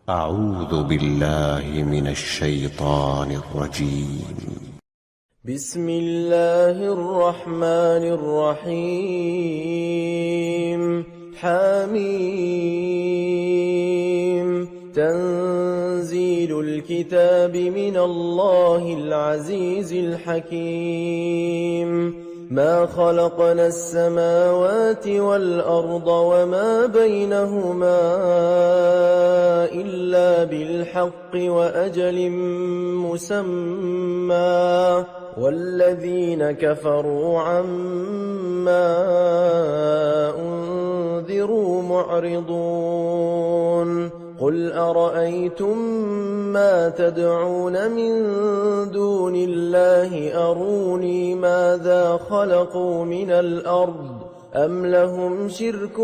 أعوذ بالله من الشيطان الرجيم. بسم الله الرحمن الرحيم. حميم. تنزيل الكتاب من الله العزيز الحكيم. ما خلقنا السماوات والأرض وما بينهما إلا بالحق وأجل مسمى، والذين كفروا عما أنذروا معرضون. قل أرأيتم ما تدعون من دون الله أروني ماذا خلقوا من الأرض أم لهم شرك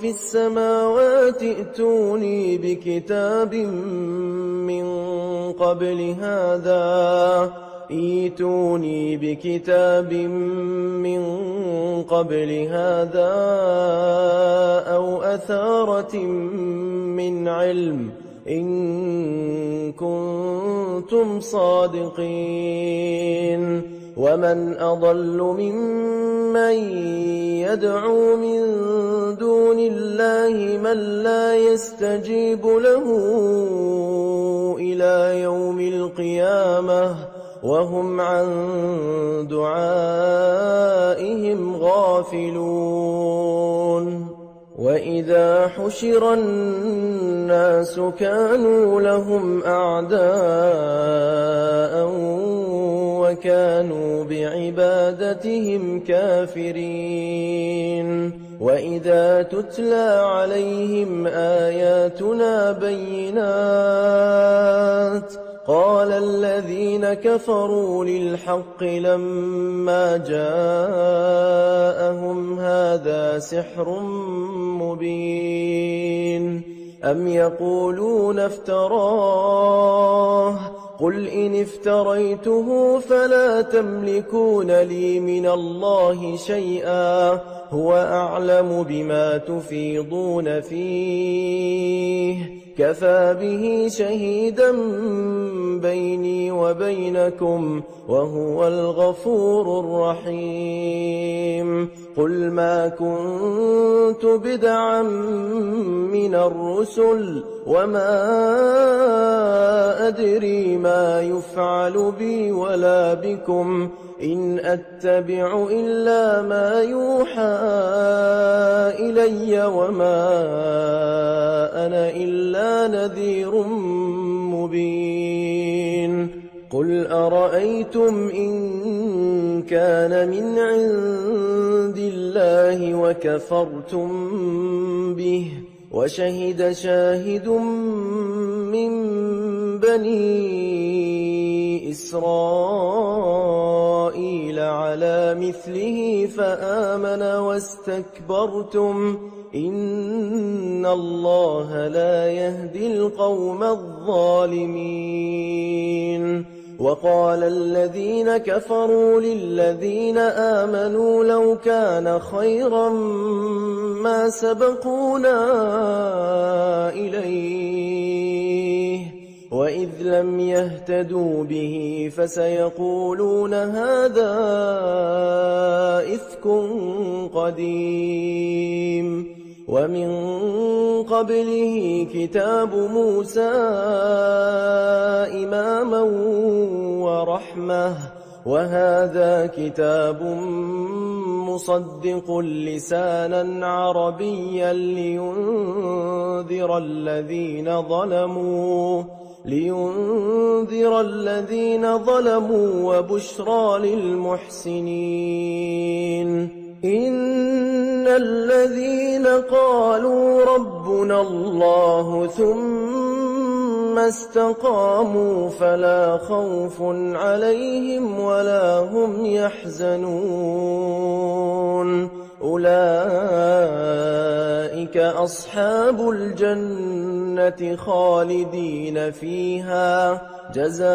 في السماوات ائتوني بكتاب من قبل هذا أو أثارة من علم إن كنتم صادقين. ومن أضل ممن يدعو من دون الله من لا يستجيب له إلى يوم القيامة وهم عن دعائهم غافلون. وإذا حشر الناس كانوا لهم أعداء وكانوا بعبادتهم كافرين. وإذا تتلى عليهم آياتنا بينات قال الذين كفروا للحق لما جاءهم هذا سحر مبين. أم يقولون افتراه قل إن افتريته فلا تملكون لي من الله شيئا هو أعلم بما تفيضون فيه كفى به شهيدا بيني وبينكم وهو الغفور الرحيم. قل ما كنت بدعا من الرسل وما أدري ما يفعل بي ولا بكم إن أتبع إلا ما يوحى إلي وما أنا إلا نذير مبين. قل أرأيتم إن كان من عند الله وكفرتم به وشهد شاهد من بني إسرائيل على مثله فآمن واستكبرتم إن الله لا يهدي القوم الظالمين. وقال الذين كفروا للذين آمنوا لو كان خيرا ما سبقونا إليه وإذ لم يهتدوا به فسيقولون هذا إفك قديم. ومن قبله كتاب موسى إماما ورحمة وهذا كتاب مصدق لسانا عربيا لينذر الذين ظلموا وبشرى للمحسنين. إن الذين قالوا ربنا الله ثم استقاموا فلا خوف عليهم ولا هم يحزنون أولئك أصحاب الجنة خالدين فيها جزاء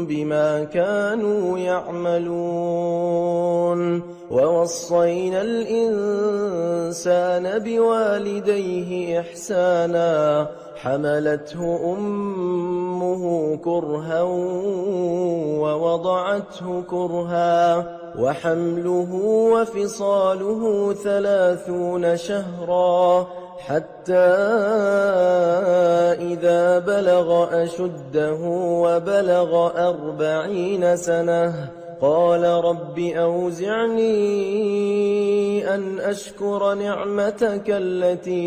بما كانوا يعملون ووصينا الإنسان بوالديه إحسانا حملته أمه كرها ووضعته كرها وحمله وفصاله 30 شهرا حتى إذا بلغ أشده وبلغ 40 سنة قال رب أوزعني أن أشكر نعمتك التي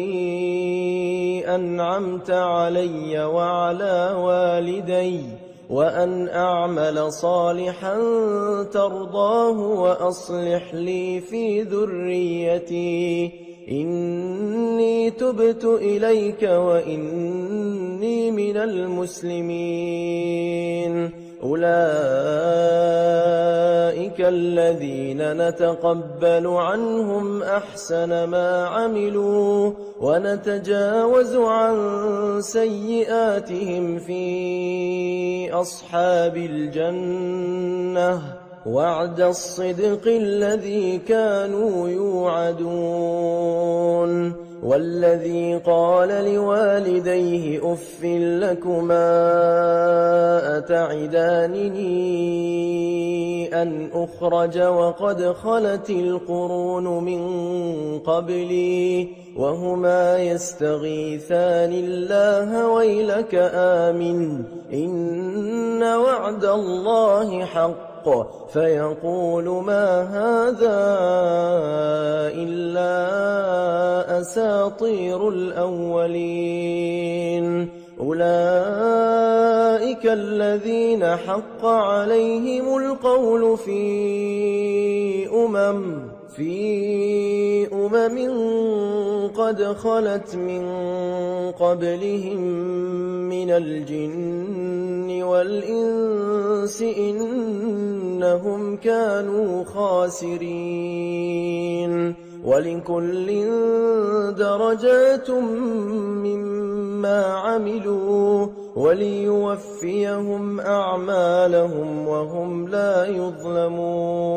أنعمت علي وعلى والدي وأن أعمل صالحا ترضاه وأصلح لي في ذريتي إني تبت إليك وإني من المسلمين أولئك الذين نتقبل عنهم أحسن ما عملوا ونتجاوز عن سيئاتهم في أصحاب الجنة وعد الصدق الذي كانوا يوعدون والذي قال لوالديه أف لكما أتعدانني أن أخرج وقد خلت القرون من قبلي وهما يستغيثان الله ويلك آمن إن وعد الله حق فيقول ما هذا إلا أساطير الأولين أولئك الذين حق عليهم القول في أمم قد خلت من قبلهم من الجن والإنس إنهم كانوا خاسرين ولكل درجات مما عملوا وليوفيهم أعمالهم وهم لا يظلمون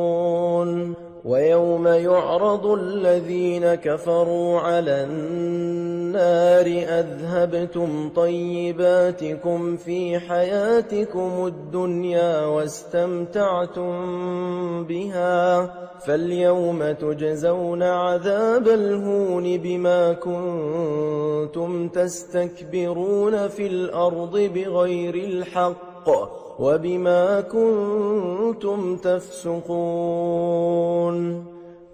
ويوم يعرض الذين كفروا على النار أذهبتم طيباتكم في حياتكم الدنيا واستمتعتم بها فاليوم تجزون عذاب الهون بما كنتم تستكبرون في الأرض بغير الحق وبما كنتم تفسقون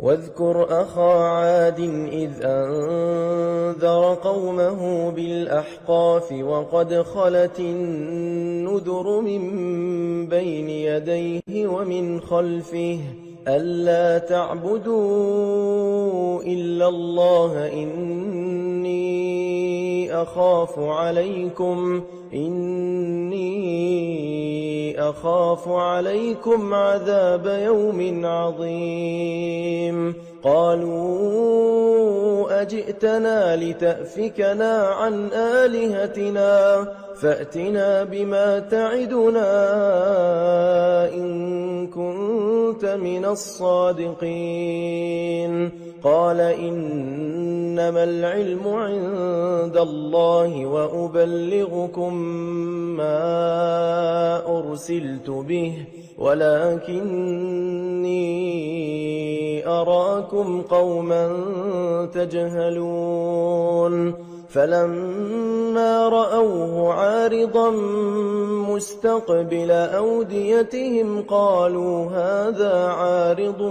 واذكر أخا عاد إذ أنذر قومه بالأحقاف وقد خلت النذر من بين يديه ومن خلفه ألا تعبدوا إلا الله إني أخاف عليكم عذاب يوم عظيم قالوا أجئتنا لتأفكنا عن آلهتنا فأتنا بما تعدنا إن كنت من الصادقين قال إنما العلم عند الله وأبلغكم ما أرسلت به ولكني أراكم قوما تجهلون فلما رأوه عارضا مستقبل أوديتهم قالوا هذا عارض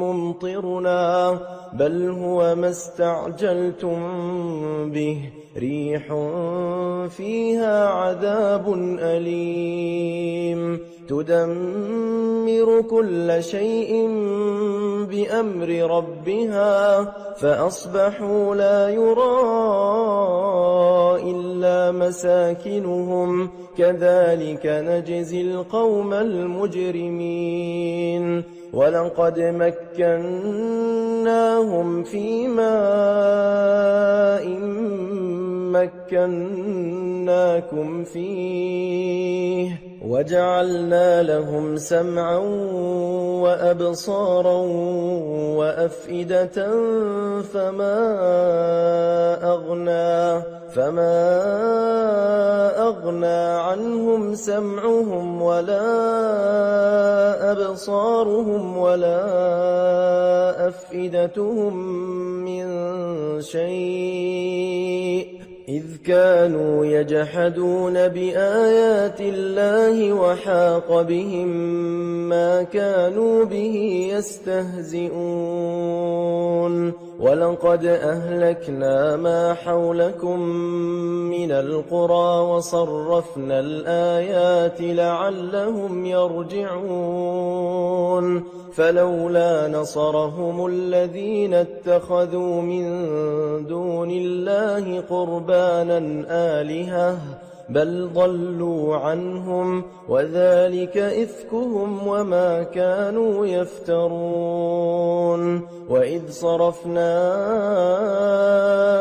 ممطرنا بل هو ما استعجلتم به ريح فيها عذاب أليم تدمر كل شيء بأمر ربها فأصبحوا لا يرى إلا مساكنهم كذلك نجزي القوم المجرمين ولقد مكناهم في ماء مكناكم فيه وجعلنا لهم سمعا وأبصارا وأفئدة فما أغنى عنهم سمعهم ولا أبصارهم ولا أفئدتهم من شيء إذ كانوا يجحدون بآيات الله وحاق بهم ما كانوا به يستهزئون ولقد أهلكنا ما حولكم من القرى وصرفنا الآيات لعلهم يرجعون فلولا نصرهم الذين اتخذوا من دون الله قربانا آلهة بل ضلوا عنهم وذلك إفكهم وما كانوا يفترون وإذ صرفنا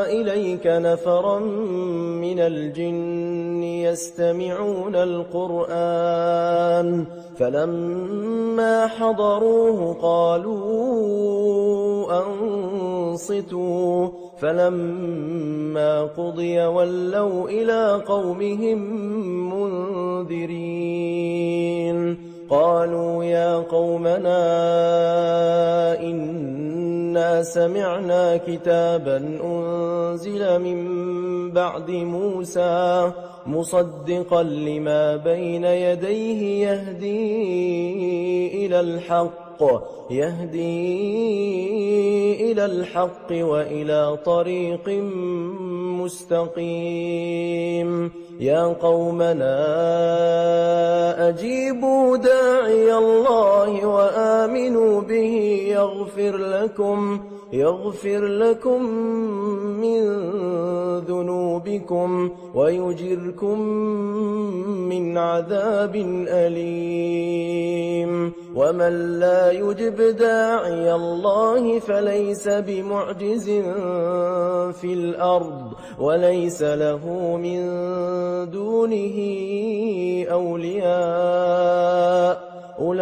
إليك نفرا من الجن يستمعون القرآن فلما حضروه قالوا أنصتوا فلما قضي ولوا إلى قومهم منذرين قالوا يا قومنا إنا سمعنا كتابا أنزل من بعد موسى مصدقا لما بين يديه يهدي إلى الحق وإلى طريق مستقيم يا قومنا أجيبوا داعي الله وآمنوا به يغفر لكم من ذنوبكم ويجركم من عذاب أليم ومن لا يجب داعي الله فليس بمعجز في الأرض وليس له من دونه أولياء أولئك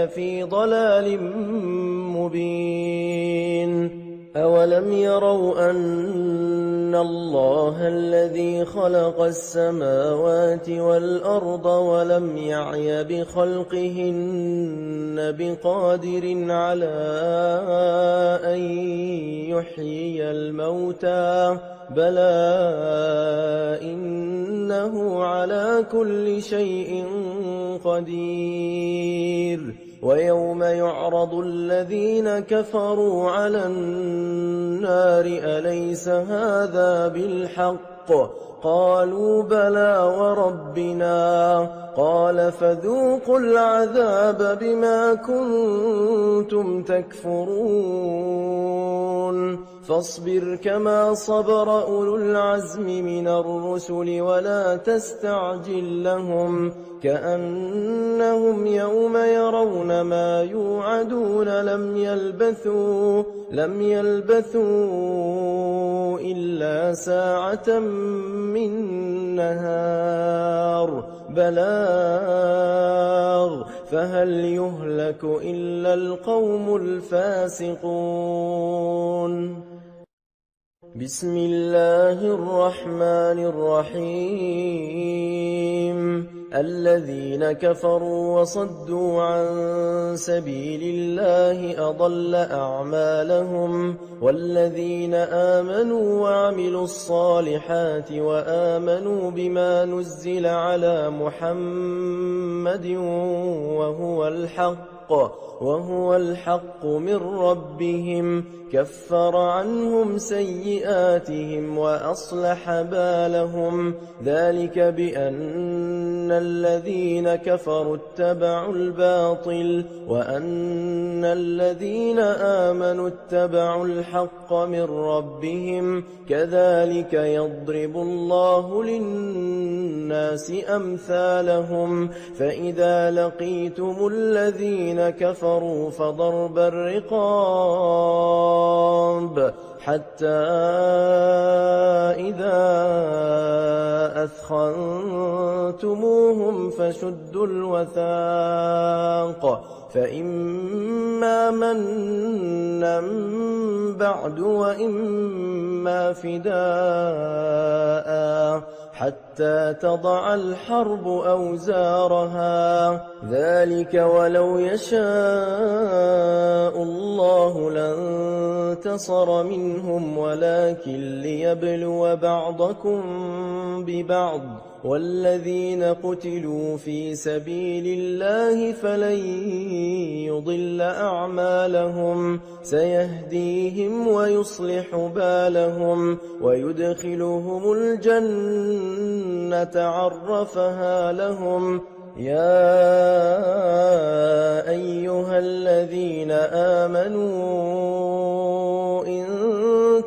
في ضلال مبين أولم يروا أن الله الذي خلق السماوات والأرض ولم يعي بخلقهن بقادر على أن يحيي الموتى بلى إنه على كل شيء قدير ويوم يعرض الذين كفروا على النار أليس هذا بالحق قالوا بلى وربنا قال فذوقوا العذاب بما كنتم تكفرون فاصبر كما صبر أولو العزم من الرسل ولا تستعجل لهم كأنهم يوم يرون ما يوعدون لم يلبثوا إلا ساعة من نهار بلاغ فهل يهلك إلا القوم الفاسقون بسم الله الرحمن الرحيم الذين كفروا وصدوا عن سبيل الله أضل أعمالهم والذين آمنوا وعملوا الصالحات وآمنوا بما نزل على محمد وهو الحق من ربهم كفر عنهم سيئاتهم وأصلح بالهم ذلك بأن الذين كفروا اتبعوا الباطل وأن الذين آمنوا اتبعوا الحق من ربهم كذلك يضرب الله للناس أمثالهم فإذا لقيتم الذين الذين كفروا فضرب الرقاب حتى إذا أثخنتموهم فشدوا الوثاق فإما منا بعد وإما فداء حتى تضع الحرب أوزارها ذلك ولو يشاء الله لانتصر منهم ولكن ليبلو بعضكم ببعض والذين قتلوا في سبيل الله فلن يضل أعمالهم سيهديهم ويصلح بالهم ويدخلهم الجنة عرفها لهم يا أيها الذين آمنوا إن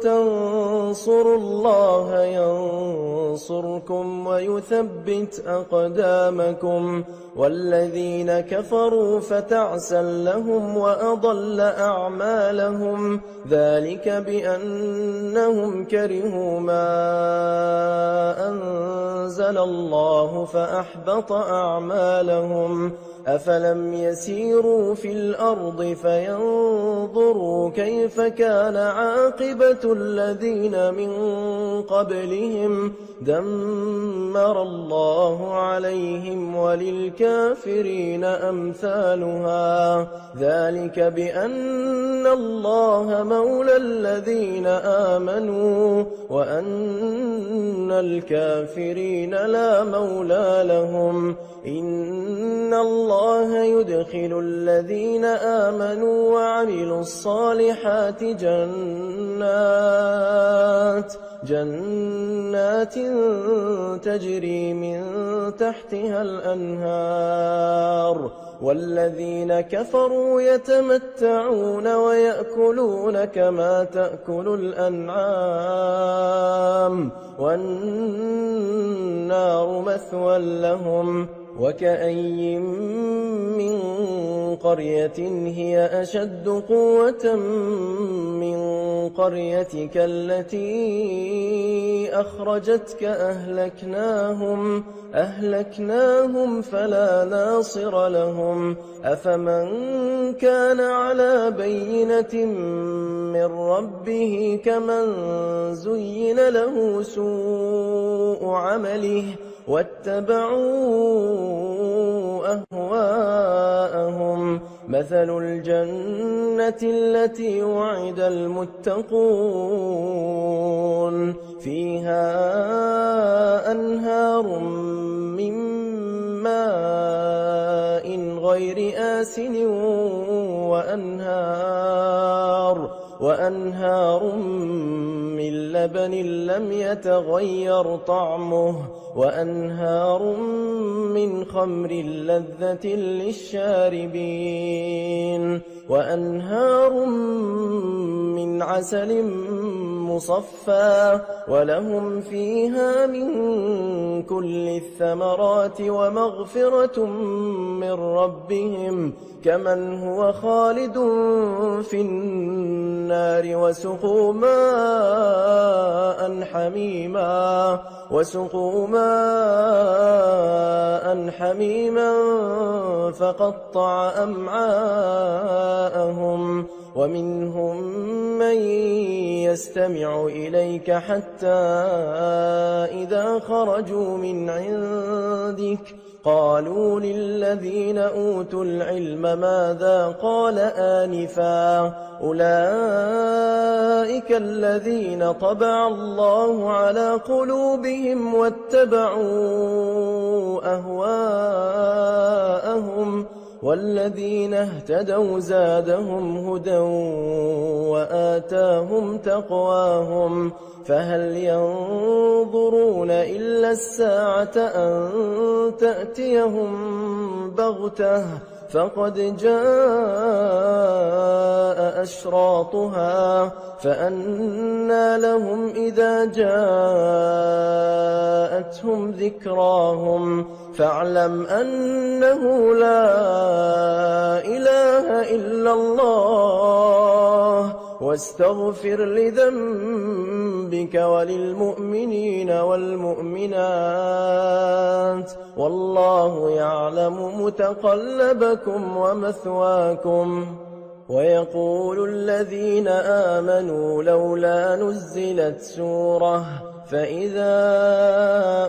تنصروا الله ينصركم ويثبت أقدامكم والذين كفروا فتعسا لهم وأضل أعمالهم ذلك بأنهم كرهوا ما أنزل الله فأحبط أعمالهم أفلم يسيروا في الأرض فينظروا كيف كان عاقبة الذين من قبلهم دمر الله عليهم وللكافرين أمثالها ذلك بأن الله مولى الذين آمنوا وأن الكافرين لا مولى لهم إن الله يدخل الذين آمنوا وعملوا الصالحات جنات تجري من تحتها الأنهار والذين كفروا يتمتعون ويأكلون كما تأكل الأنعام والنار مثوى لهم وكأي من قرية هي أشد قوة من قريتك التي أخرجتك أهلكناهم فلا ناصر لهم أفمن كان على بينة من ربه كمن زين له سوء عمله واتبعوا أهواءهم مثل الجنة التي وعد المتقون فيها أنهار من ماء غير آسن وأنهار من لبن لم يتغير طعمه وأنهار من خمر لذة للشاربين وأنهار من عسل مصفى ولهم فيها من كل الثمرات ومغفرة من ربهم كمن هو خالد في النار وسقوا ماء حميما فقطع أمعاءهم ومنهم من يستمع إليك حتى إذا خرجوا من عندك قالوا للذين أوتوا العلم ماذا قال آنفا أولئك الذين طبع الله على قلوبهم واتبعوا أهواءهم والذين اهتدوا زادهم هدى وآتاهم تقواهم فهل ينظرون إلا الساعة أن تأتيهم بغتة فقد جاء أشراطها فأنى لهم إذا جاءتهم ذكراهم فاعلم أنه لا إله إلا الله واستغفر لذنبك وللمؤمنين والمؤمنات والله يعلم متقلبكم ومثواكم. ويقول الذين آمنوا لولا نزلت سورة فإذا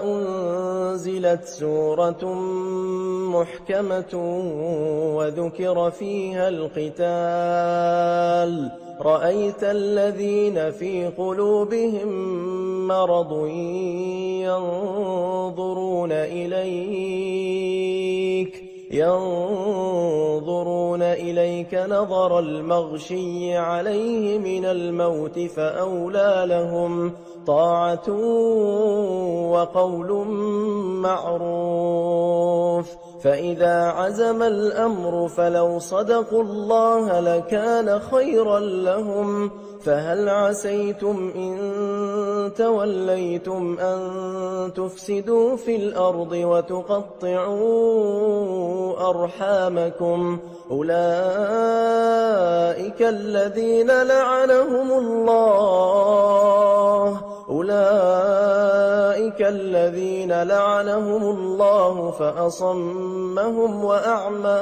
أنزلت سورة محكمة وذكر فيها القتال رأيت الذين في قلوبهم مرض ينظرون إليك نظر المغشي عليه من الموت فأولى لهم طاعة وقول معروف. فإذا عزم الأمر فلو صدقوا الله لكان خيرا لهم. فهل عسيتم إن توليتم أن تفسدوا في الأرض وتقطعوا أرحامكم أولئك الذين لعنهم الله فأصمهم وأعمى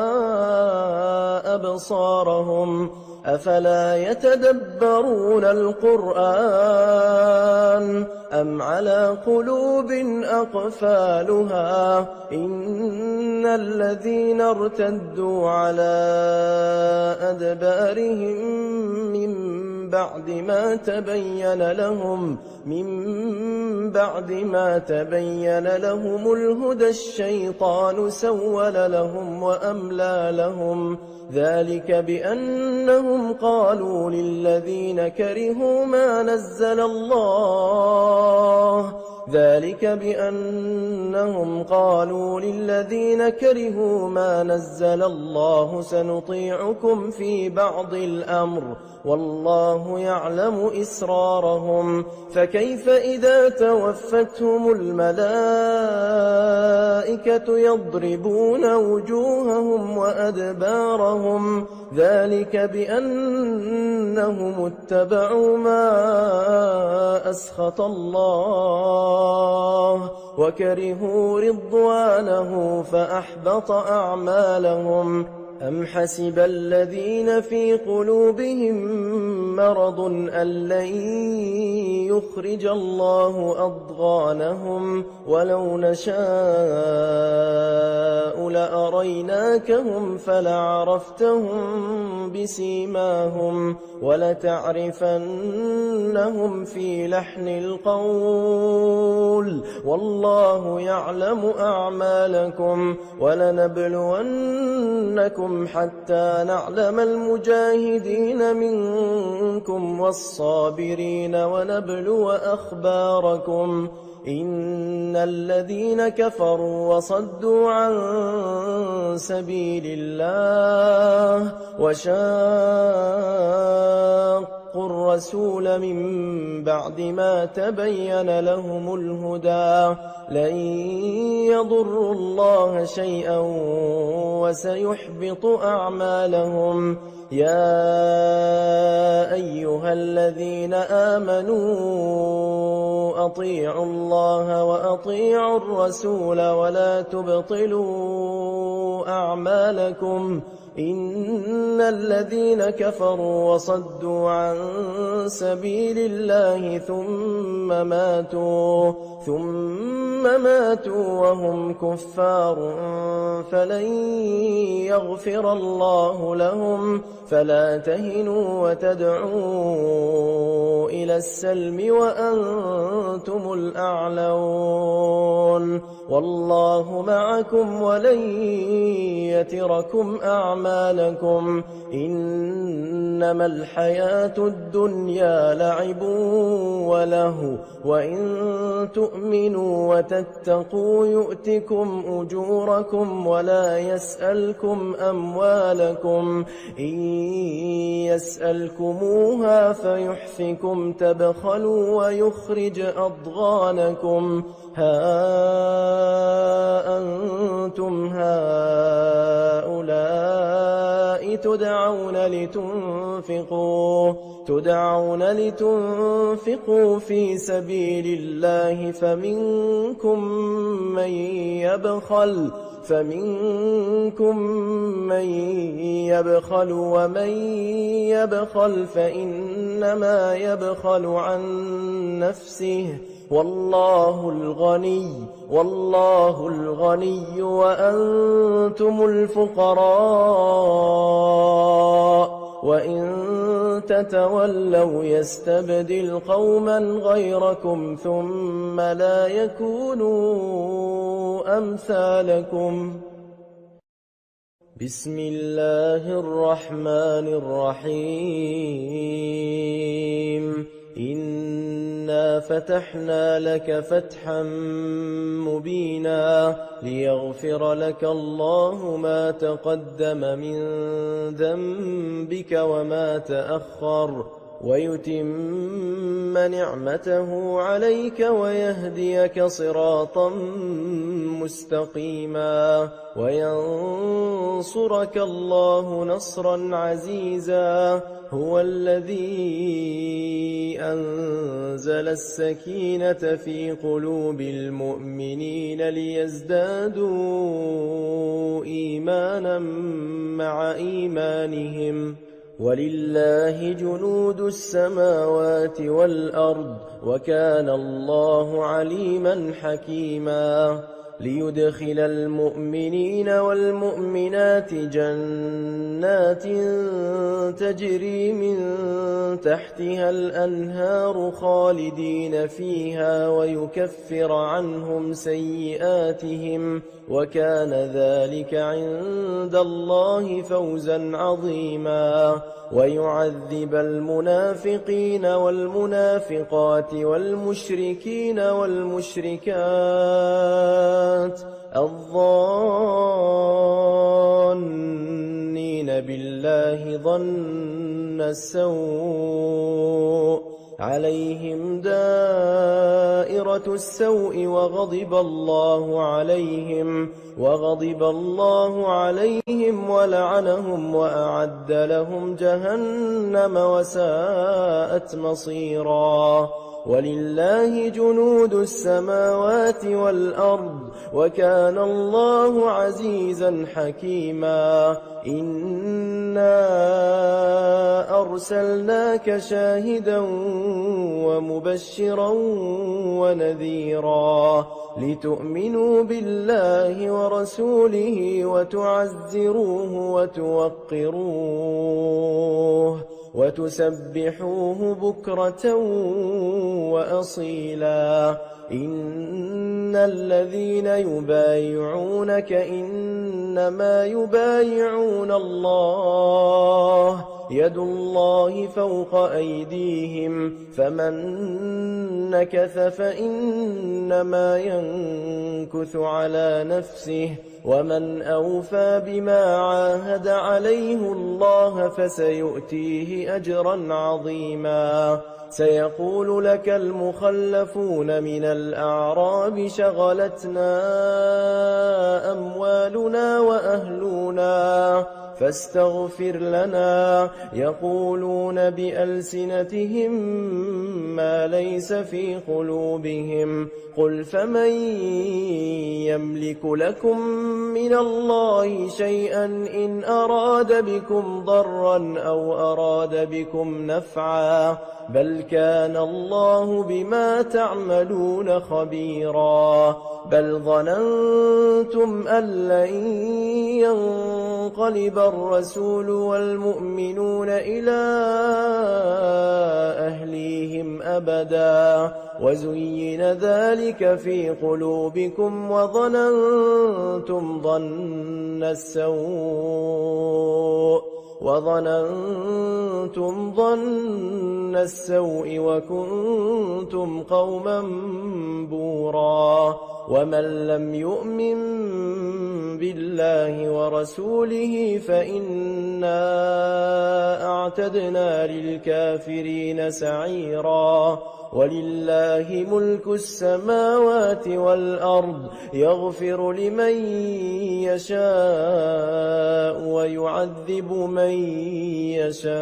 أبصارهم أفلا يتدبرون القرآن أم على قلوب أقفالها إن الذين ارتدوا على أدبارهم من بعد ما تبين لهم الهدى الشيطان سول لهم وأملى لهم ذلك بأنهم قالوا للذين كرهوا ما نزل الله سنطيعكم في بعض الأمر والله يعلم إسرارهم فكيف إذا توفتهم الملائكة يضربون وجوههم وأدبارهم ذلك بأنهم اتبعوا ما أسخط الله وكرهوا رضوانه فأحبط أعمالهم. أم حسب الذين في قلوبهم مرض أن لن يخرج الله أضغانهم ولو نشاء لأريناكهم فلعرفتهم بسيماهم ولتعرفنهم في لحن القول والله يعلم أعمالكم ولنبلونكم حتى نعلم المجاهدين منكم والصابرين ونبلو أخباركم إن الذين كفروا وصدوا عن سبيل الله وشاقوا الرسول من بعد ما تبين لهم الهدى لن يضروا الله شيئا وسيحبط أعمالهم. يا أيها الذين آمنوا أطيعوا الله وأطيعوا الرسول ولا تبطلوا أعمالكم إن الذين كفروا وصدوا عن سبيل الله ثم ماتوا وهم كفار فلن يغفر الله لهم فلا تهنوا وتدعوا إلى السلم وأنتم الأعلون والله معكم ولن يتركم أعمالكم. أعمالكم إنما الحياة الدنيا لعب وله وإن تؤمنوا وتتقوا يؤتكم أجوركم ولا يسألكم أموالكم إن يسألكموها فيحفكم تبخلوا ويخرج أضغانكم ها أنتم هؤلاء تدعون لتنفقوا في سبيل الله فمنكم من يبخل ومن يبخل فإنما يبخل عن نفسه والله الغني وأنتم الفقراء وإن تتولوا يستبدل قوما غيركم ثم لا يكونوا أمثالكم. بسم الله الرحمن الرحيم. إنا فتحنا لك فتحا مبينا ليغفر لك الله ما تقدم من ذنبك وما تأخر ويتم نعمته عليك ويهديك صراطا مستقيما وينصرك الله نصرا عزيزا. هو الذي أنزل السكينة في قلوب المؤمنين ليزدادوا إيمانا مع إيمانهم ولله جنود السماوات والأرض وكان الله عليما حكيما. ليدخل المؤمنين والمؤمنات جنات تجري من تحتها الأنهار خالدين فيها ويكفر عنهم سيئاتهم وكان ذلك عند الله فوزا عظيما. ويعذب المنافقين والمنافقات والمشركين والمشركات الظانين بالله ظن السوء عليهم دائرة السوء وغضب الله عليهم ولعنهم وأعد لهم جهنم وساءت مصيرا. ولله جنود السماوات والأرض وكان الله عزيزا حكيما. إنا أرسلناك شاهدا ومبشرا ونذيرا لتؤمنوا بالله ورسوله وتعزروه وتوقروه وتسبحوه بكرة وأصيلا. إن الذين يبايعونك إنما يبايعون الله يد الله فوق أيديهم فمن نكث فإنما ينكث على نفسه ومن أوفى بما عاهد عليه الله فسيؤتيه أجرا عظيما. سيقول لك المخلفون من الأعراب شغلتنا أموالنا وأهلنا فاستغفر لنا يقولون بألسنتهم ما ليس في قلوبهم قل فمن يملك لكم من الله شيئا إن أراد بكم ضرا أو أراد بكم نفعا بل كان الله بما تعملون خبيرا. بل ظننتم أن لن ينقلب الرسول والمؤمنون إلى أهليهم أبدا أبدا وزين ذلك في قلوبكم وظننتم ظن السوء وكنتم قوما بورا ومن لم يؤمن بالله ورسوله فإنا أعتدنا للكافرين سعيرا ولله ملك السماوات والأرض يغفر لمن يشاء ويعذب من يشاء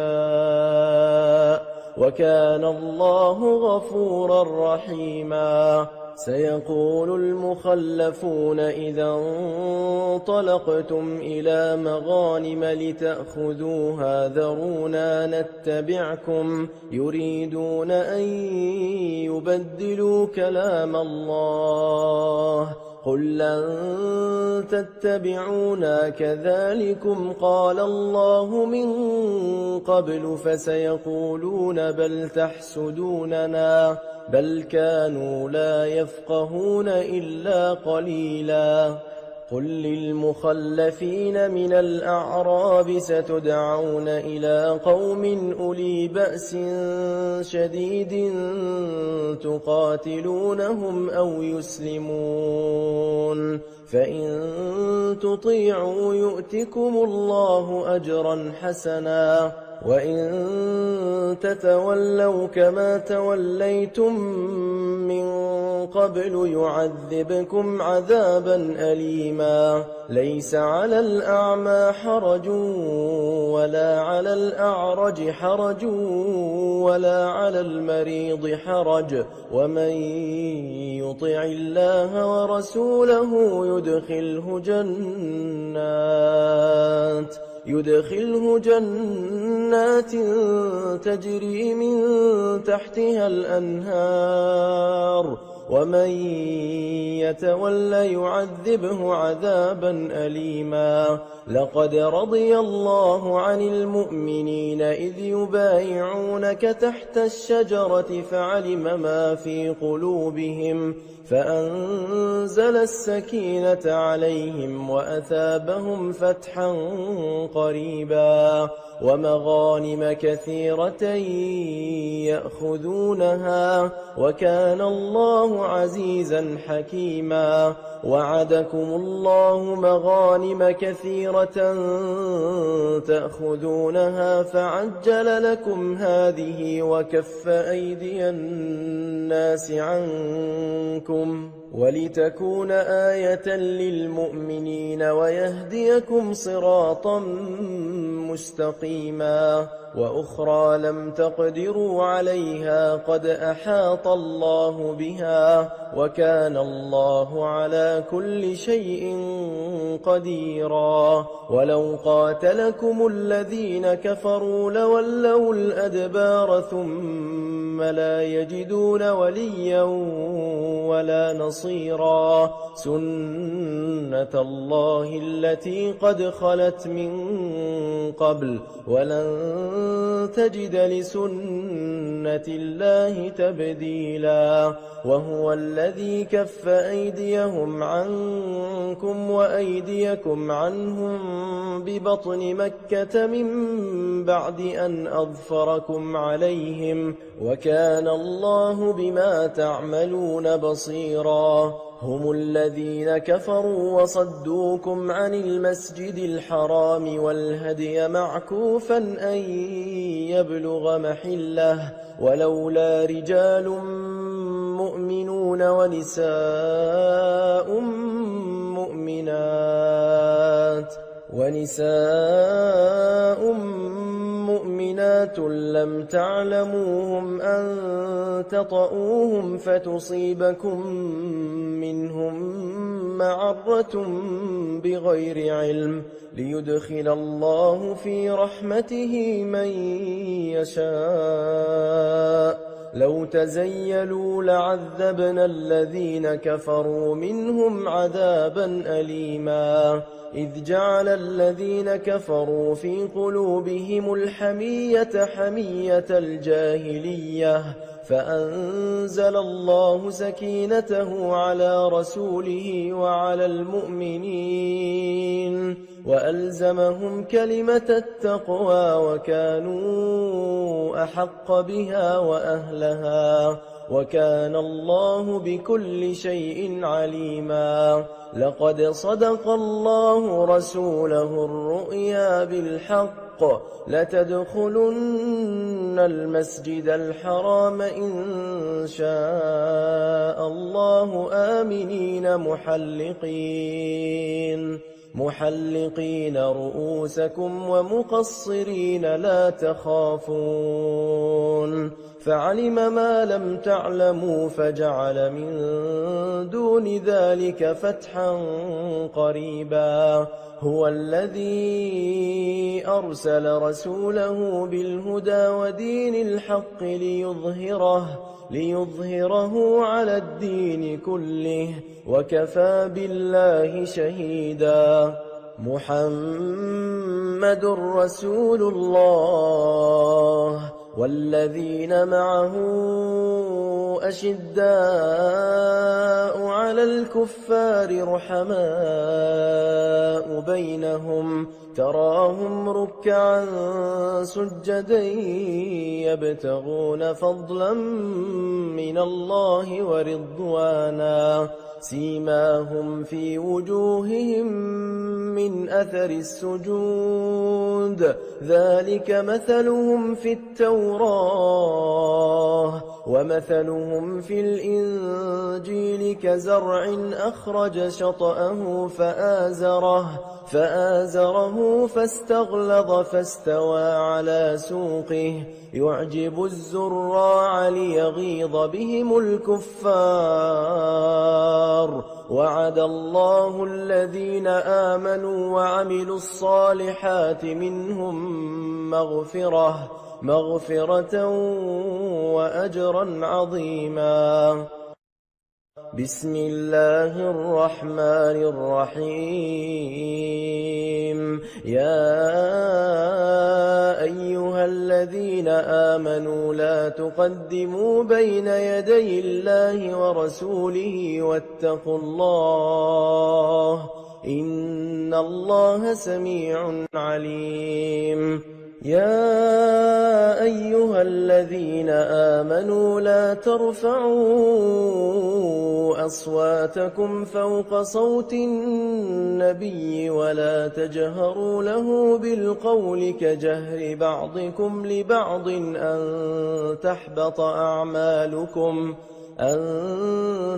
وكان الله غفورا رحيما سيقول المخلفون إذا انطلقتم إلى مغانم لتأخذوها ذرونا نتبعكم يريدون أن يبدلوا كلام الله قل لن تتبعونا كذلكم قال الله من قبل فسيقولون بل تحسدوننا بل كانوا لا يفقهون إلا قليلا قل للمخلفين من الأعراب ستدعون إلى قوم أولي بأس شديد تقاتلونهم أو يسلمون فإن تطيعوا يؤتكم الله أجرا حسنا وإن تتولوا كما توليتم من قبل يعذبكم عذابا أليما ليس على الأعمى حرج ولا على الأعرج حرج ولا على المريض حرج ومن يطع الله ورسوله يدخله جنات تجري من تحتها الأنهار ومن يتولى يعذبه عذابا أليما لقد رضي الله عن المؤمنين إذ يبايعونك تحت الشجرة فعلم ما في قلوبهم فأنزل السكينة عليهم وأثابهم فتحا قريبا ومغانم كثيرة يأخذونها وكان الله عزيزا حكيما وعدكم الله مغانم كثيرة تأخذونها فعجل لكم هذه وكف أيدي الناس عنكم ولتكون آية للمؤمنين ويهديكم صراطا مستقيما وأخرى لم تقدروا عليها قد أحاط الله بها وكان الله على كل شيء قديرا ولو قاتلكم الذين كفروا لولوا الأدبار ثم لا يجدون وليا ولا نصيرا سنة الله التي قد خلت من قبل ولن تجد لسنة الله تبديلا وهو الذي كف أيديهم عنكم وأيديكم عنهم ببطن مكة من بعد أن أظفركم عليهم وكان الله بما تعملون بصيرا هم الذين كفروا وصدوكم عن المسجد الحرام والهدي معكوفا أن يبلغ محله ولولا رجال مؤمنون ونساء مؤمنات لم تعلموهم أن تطؤوهم فتصيبكم منهم معرة بغير علم ليدخل الله في رحمته من يشاء لو تزيلوا لعذبنا الذين كفروا منهم عذابا أليما إذ جعل الذين كفروا في قلوبهم الحمية حمية الجاهلية فأنزل الله سكينته على رسوله وعلى المؤمنين وألزمهم كلمة التقوى وكانوا أحق بها وأهلها وكان الله بكل شيء عليما. لقد صدق الله رسوله الرؤيا بالحق لتدخلن المسجد الحرام إن شاء الله آمنين محلقين رؤوسكم ومقصرين لا تخافون فعلم ما لم تعلموا فجعل من دون ذلك فتحا قريبا. هو الذي أرسل رسوله بالهدى ودين الحق ليظهره على الدين كله وكفى بالله شهيدا. محمد رسول الله والذين معه أشداء على الكفار رحماء بينهم تراهم ركعا سجدا يبتغون فضلا من الله ورضوانا سيماهم في وجوههم من أثر السجود ذلك مثلهم في التوراة ومثلهم في الإنجيل كزرع أخرج شطأه فآزره فاستغلظ فاستوى على سوقه يعجب الزراع ليغيظ بهم الكفار. وعد الله الذين آمنوا وعملوا الصالحات منهم مغفرة وأجرا عظيما. بسم الله الرحمن الرحيم. يا أيها الذين آمنوا لا تقدموا بين يدي الله ورسوله واتقوا الله إن الله سميع عليم. يا أيها الذين آمنوا لا ترفعوا أصواتكم فوق صوت النبي ولا تجهروا له بالقول كجهر بعضكم لبعض أن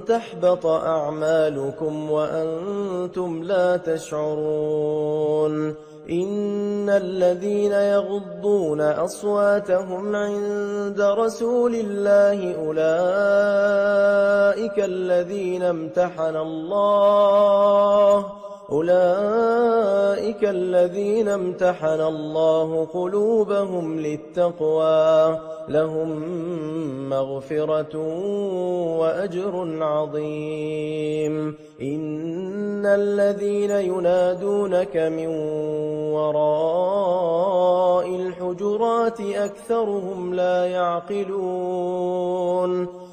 تحبط أعمالكم وأنتم لا تشعرون. إن الذين يغضون أصواتهم عند رسول الله أولئك الذين امتحن الله قلوبهم للتقوى لهم مغفرة وأجر عظيم. إن الذين ينادونك من وراء الحجرات أكثرهم لا يعقلون.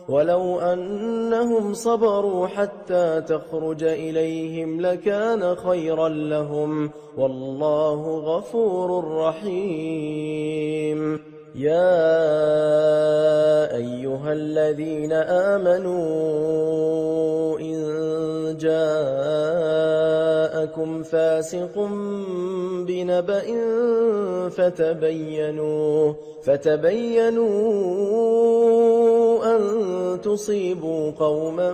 ولو أنهم صبروا حتى تخرج إليهم لكان خيرا لهم والله غفور رحيم. يا أيها الذين آمنوا إن جاءكم فاسق بنبأ فتبينوا أن تصيبوا قوما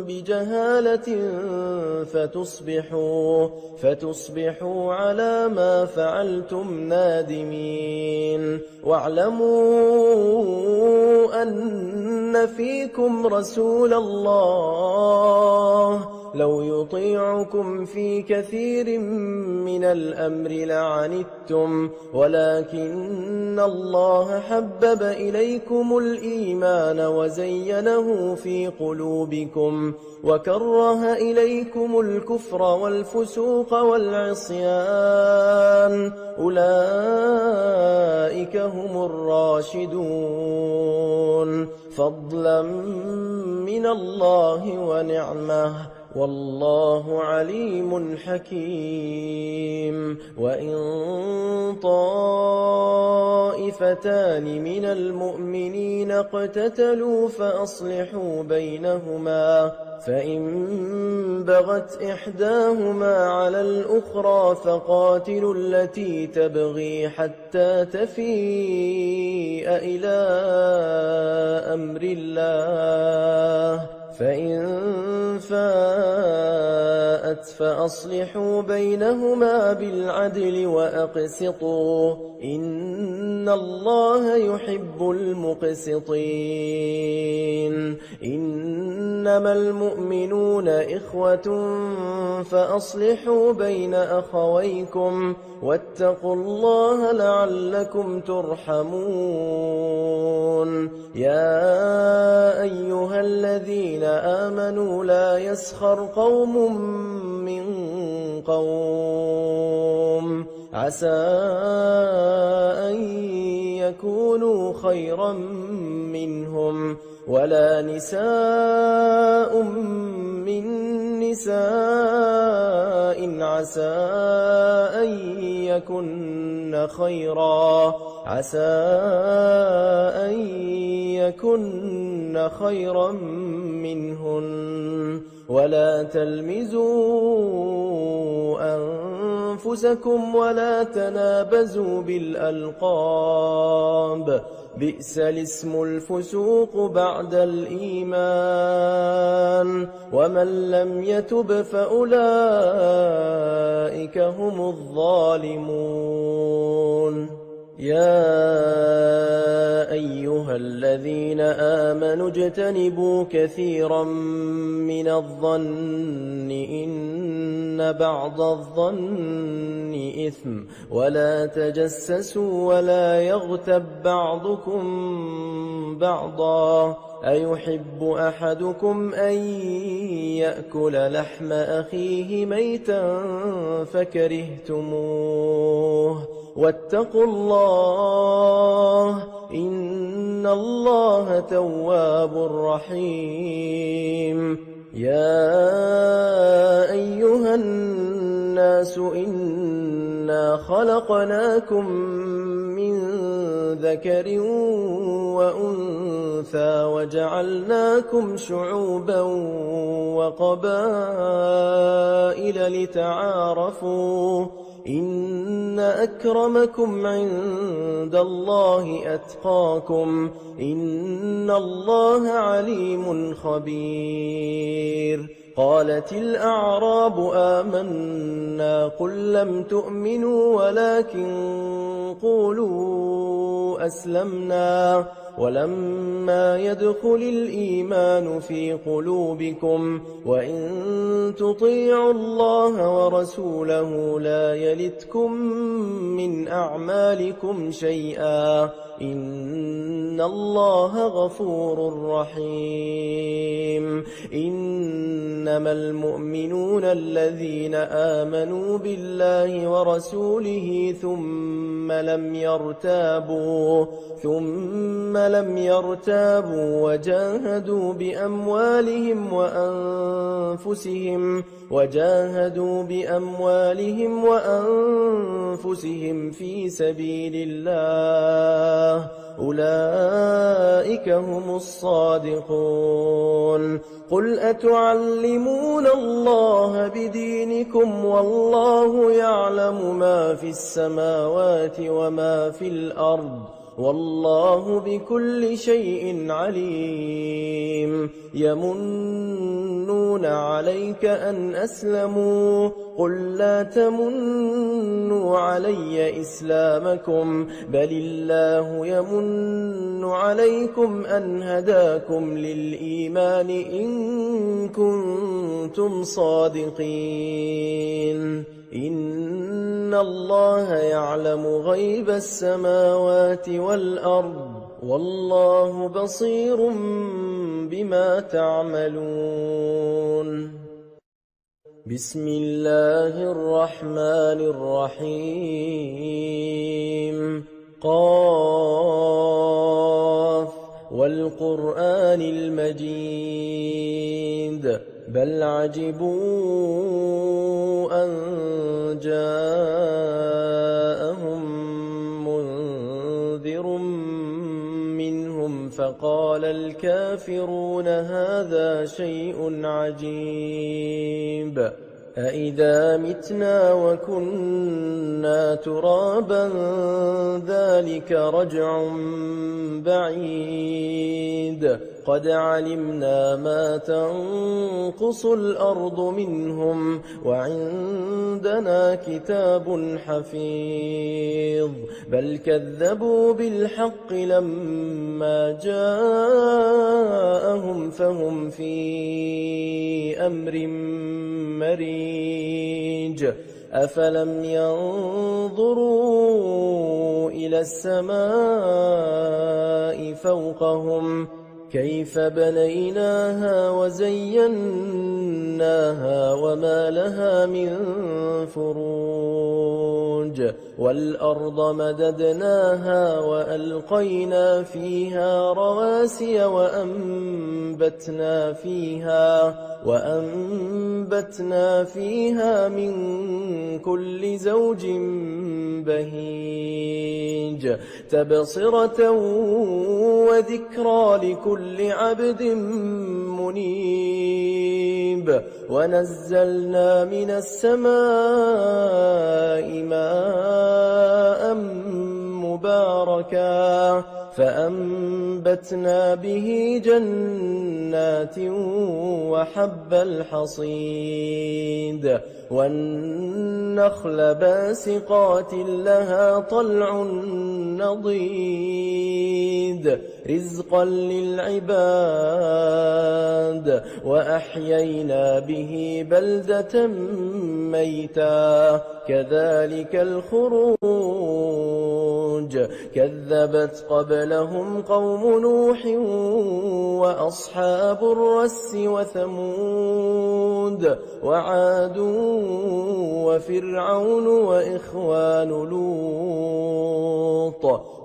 بجهالة فتصبحوا على ما فعلتم نادمين. واعلموا أن فيكم رسول الله لو يطيعكم في كثير من الأمر لعنتم ولكن الله حبب إليكم الإيمان وزينه في قلوبكم وكره إليكم الكفر والفسوق والعصيان أولئك هم الراشدون فضلا من الله ونعمه والله عليم حكيم وإن طائفتان من المؤمنين اقتتلوا فأصلحوا بينهما فإن بغت إحداهما على الأخرى فقاتلوا التي تبغي حتى تفيء إلى أمر الله فإن فاءت فأصلحوا بينهما بالعدل وأقسطوا إن الله يحب المقسطين إنما المؤمنون إخوة فأصلحوا بين أخويكم واتقوا الله لعلكم ترحمون يا أيها الذين آمنوا لا يسخر قوم من قوم عسى أن يكونوا خيرا منهم ولا نساء من نساء عسى أن يكن خيرا منهن ولا تلمزوا أنفسكم ولا تنابزوا بالألقاب بئس الاسم الفسوق بعد الإيمان ومن لم يتب فأولئك هم الظالمون يا أيها الذين آمنوا اجتنبوا كثيرا من الظن إن بعض الظن إثم ولا تجسسوا ولا يغتب بعضكم بعضا أيحب أحدكم أن يأكل لحم أخيه ميتا فكرهتموه واتقوا الله إن الله تواب رحيم يا أيها الناس إنا خلقناكم من ذكر وأنثى وجعلناكم شعوبا وقبائل لتعارفوا إن أكرمكم عند الله أتقاكم إن الله عليم خبير قالت الأعراب آمنا قل لم تؤمنوا ولكن قولوا أسلمنا ولما يدخل الإيمان في قلوبكم وإن تطيعوا الله ورسوله لا يلتكم من أعمالكم شيئا إن الله غفور رحيم إنما المؤمنون الذين آمنوا بالله ورسوله ثم لم يرتابوا وجاهدوا بأموالهم وأنفسهم في سبيل الله أولئك هم الصادقون قل أتعلمون الله بدينكم والله يعلم ما في السماوات وما في الأرض والله بكل شيء عليم يمنون عليك أن أسلموا قل لا تمنوا علي إسلامكم بل الله يمن عليكم أن هداكم للإيمان إن كنتم صادقين إن الله يعلم غيب السماوات والأرض والله بصير بما تعملون بسم الله الرحمن الرحيم قاف والقرآن المجيد بل عجبوا أن جاءهم منذر منهم فقال الكافرون هذا شيء عجيب أإذا متنا وكنا ترابا ذلك رجع بعيد قد علمنا ما تنقص الأرض منهم وعندنا كتاب حفيظ بل كذبوا بالحق لما جاءهم فهم في أمر مريج أفلم ينظروا إلى السماء فوقهم كيف بنيناها وزيناها وما لها من فروج والأرض مددناها وألقينا فيها رواسي وأنبتنا فيها من كل زوج بهيج تبصرة وذكرى لكل عبد منيب ونزلنا من السماء ماء مباركا فأنبتنا به جنات وحب الحصيد والنخل باسقات لها طلع نضيد رزقا للعباد وأحيينا به بلدة ميتا كذلك الخروج كذبت قبلهم قوم نوح وأصحاب الرس وثمود وعاد وفرعون وإخوان لوط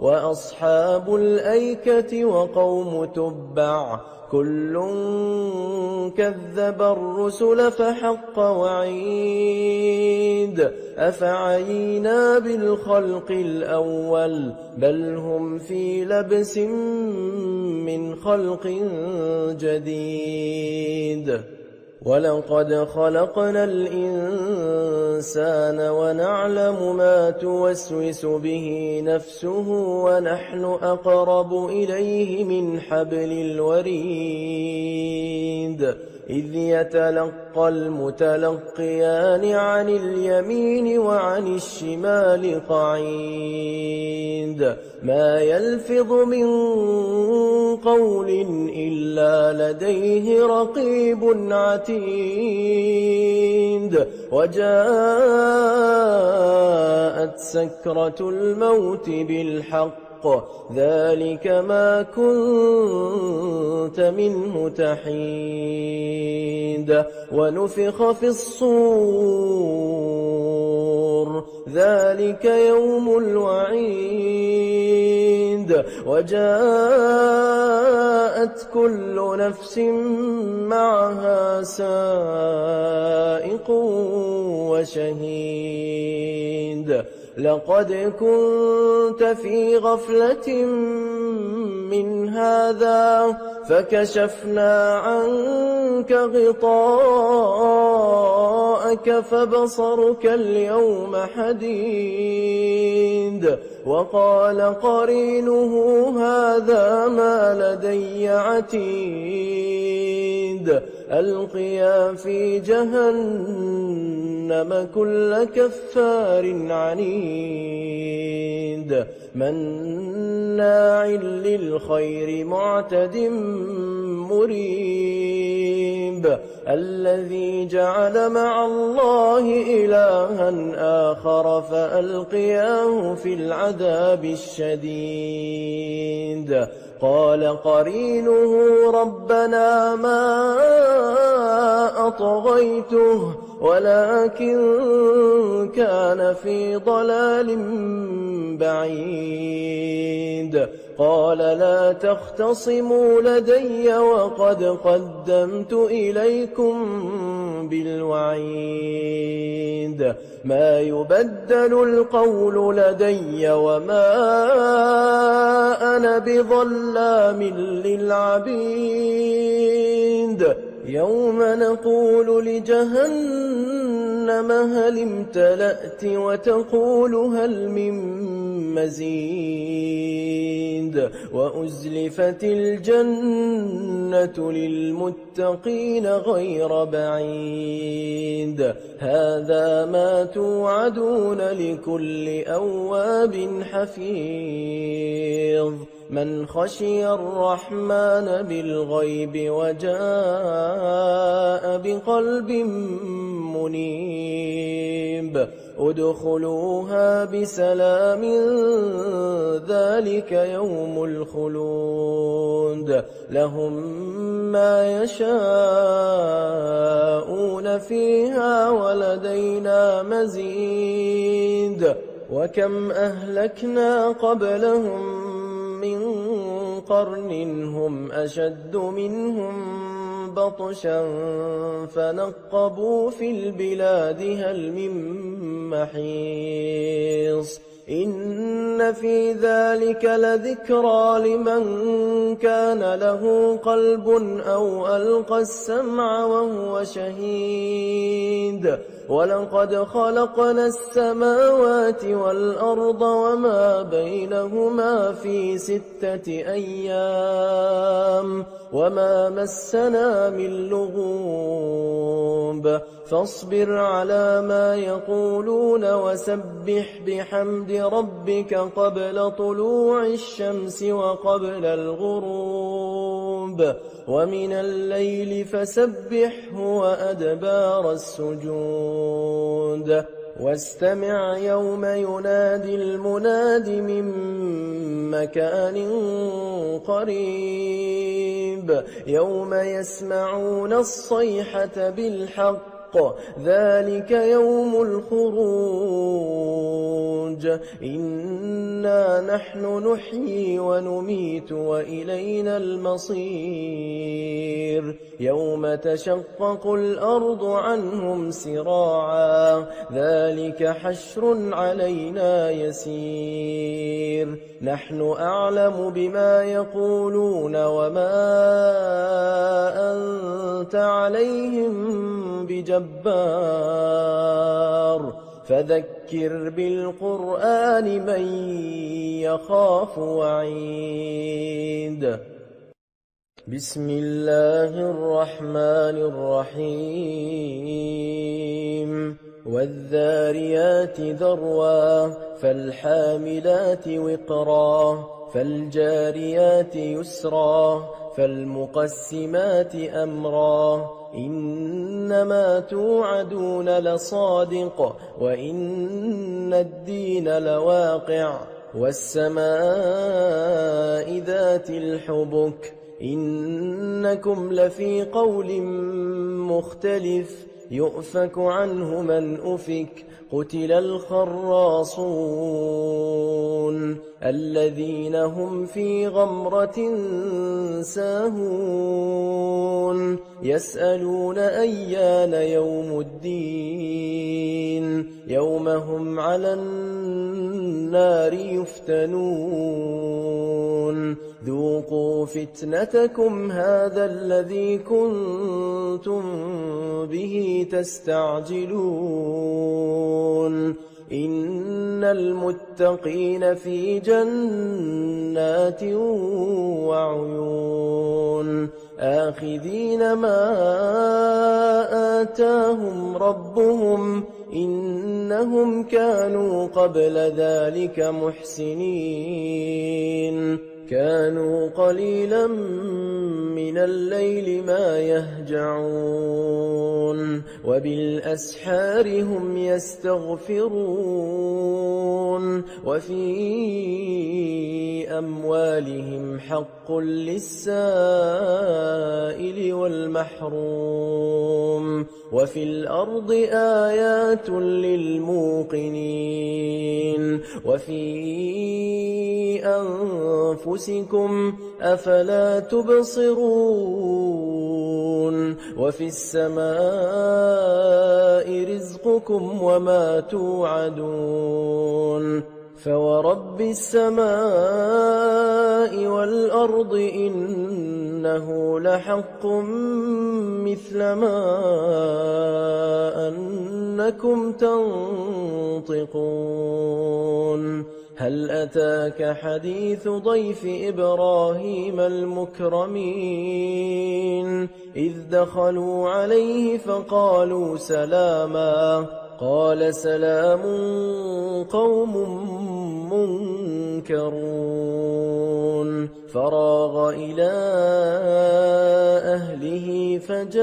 وأصحاب الأيكة وقوم تبع كل كذب الرسل فحق وعيد أفعينا بالخلق الأول بل هم في لبس من خلق جديد ولقد خلقنا الإنسان ونعلم ما توسوس به نفسه ونحن أقرب إليه من حبل الوريد إذ يتلقى المتلقيان عن اليمين وعن الشمال قعيد ما يلفظ من قول إلا لديه رقيب عتيد وجاءت سكرة الموت بالحق ذلك ما كنت منه تحيد ونفخ في الصور ذلك يوم الوعيد وجاءت كل نفس معها سائق وشهيد لقد كنت في غفلة من هذا فكشفنا عنك غطاءك فبصرك اليوم حديد وقال قرينه هذا ما لدي عتيد ألقيا في جهنم كل كفار عنيد مناع للخير معتد مريب الذي جعل مع الله إلها آخر فألقياه في العذاب الشديد قال قرينه ربنا ما أطغيته ولكن كان في ضلال بعيد قال لا تختصموا لدي وقد قدمت إليكم بالوعيد ما يبدل القول لدي وما أنا بظلام للعبيد يوم نقول لجهنم هل امتلأت وتقول هل من مزيد وأزلفت الجنة للمتقين غير بعيد هذا ما توعدون لكل أواب حفيظ من خشي الرحمن بالغيب وجاء بقلب منيب ادخلوها بسلام ذلك يوم الخلود لهم ما يشاءون فيها ولدينا مزيد وكم أهلكنا قبلهم من قرن هم أشد منهم بطشا فنقبوا في البلاد هل من محيص إن في ذلك لذكرى لمن كان له قلب أو ألقى السمع وهو شهيد ولقد خلقنا السماوات والأرض وما بينهما في 6 أيام وما مسنا من لغوب فاصبر على ما يقولون وسبح بحمد ربك قبل طلوع الشمس وقبل الغروب ومن الليل فسبحه وأدبار السجود واستمع يوم ينادي المناد من مكان قريب يوم يسمعون الصيحة بالحق ذلك يوم الخروج إنا نحن نحيي ونميت وإلينا المصير يوم تشقق الأرض عنهم سراعا ذلك حشر علينا يسير نحن أعلم بما يقولون وما أنت عليهم بجبار فذكر بالقرآن من يخاف وعيد بسم الله الرحمن الرحيم والذاريات ذروا فالحاملات وقرا فالجاريات يسرا فالمقسمات أمرا إنما توعدون لصادق وإن الدين لواقع والسماء ذات الحبك إنكم لفي قول مختلف يؤفك عنه من أفك قتل الخراصون الذين هم في غمرة ساهون يسألون أيان يوم الدين يوم هم على النار يفتنون ذوقوا فتنتكم هذا الذي كنتم به تستعجلون إن المتقين في جنات وعيون آخذين ما آتاهم ربهم إنهم كانوا قبل ذلك محسنين كانوا قليلا من الليل ما يهجعون وبالأسحار هم يستغفرون وفي أموالهم حق للسائل والمحروم وفي الأرض آيات للموقنين وفي أنفسكم أفلا تبصرون وفي السماء رزقكم وما توعدون فورب السماء والأرض إنه لحق مثل ما أنكم تنطقون هل أتاك حديث ضيف إبراهيم المكرمين إذ دخلوا عليه فقالوا سلاما قال سلام قوم منكرون فراغ إلى أهله فجاء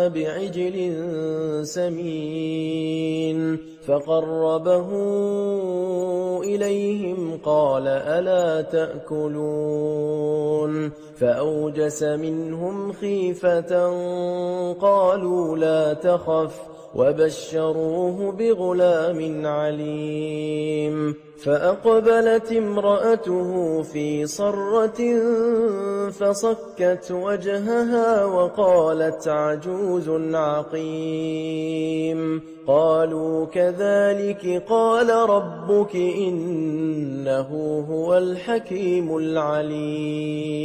بعجل سمين فقربه إليهم قال ألا تأكلون فأوجس منهم خيفة قالوا لا تخف وبشروه بغلام عليم فأقبلت امرأته في صرة فصكت وجهها وقالت عجوز عقيم قالوا كذلك قال ربك إنه هو الحكيم العليم